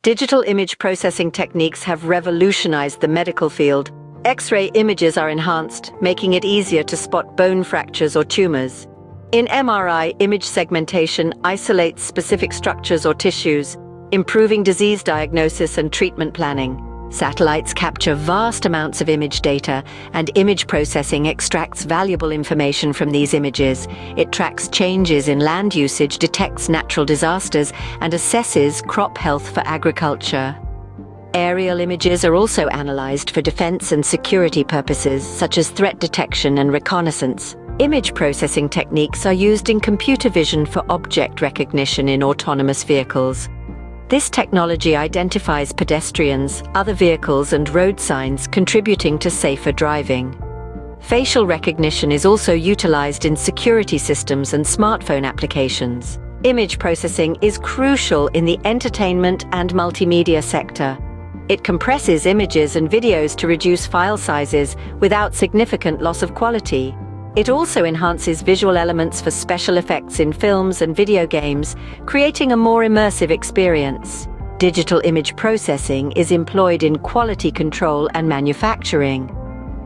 Digital image processing techniques have revolutionized the medical field. X-ray images are enhanced, making it easier to spot bone fractures or tumors. In MRI, image segmentation isolates specific structures or tissues, improving disease diagnosis and treatment planning. Satellites capture vast amounts of image data, and image processing extracts valuable information from these images. It tracks changes in land usage, detects natural disasters, and assesses crop health for agriculture. Aerial images are also analyzed for defense and security purposes, such as threat detection and reconnaissance. Image processing techniques are used in computer vision for object recognition in autonomous vehicles. This technology identifies pedestrians, other vehicles, and road signs, contributing to safer driving. Facial recognition is also utilized in security systems and smartphone applications. Image processing is crucial in the entertainment and multimedia sector. It compresses images and videos to reduce file sizes without significant loss of quality. It also enhances visual elements for special effects in films and video games, creating a more immersive experience. Digital image processing is employed in quality control and manufacturing.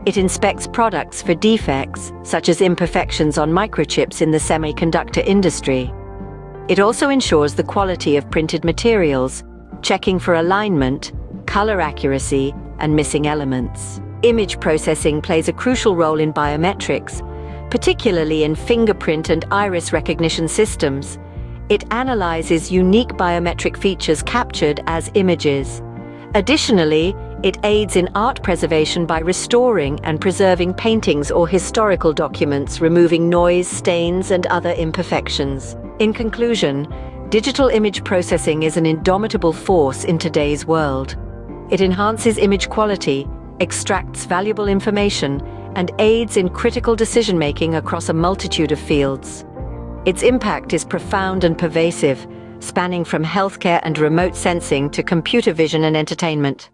It inspects products for defects, such as imperfections on microchips in the semiconductor industry. It also ensures the quality of printed materials, checking for alignment, color accuracy, and missing elements. Image processing plays a crucial role in biometrics, particularly in fingerprint and iris recognition systems. It analyzes unique biometric features captured as images. Additionally, it aids in art preservation by restoring and preserving paintings or historical documents, removing noise, stains, and other imperfections. In conclusion, digital image processing is an indomitable force in today's world. It enhances image quality, extracts valuable information, and aids in critical decision-making across a multitude of fields. Its impact is profound and pervasive, spanning from healthcare and remote sensing to computer vision and entertainment.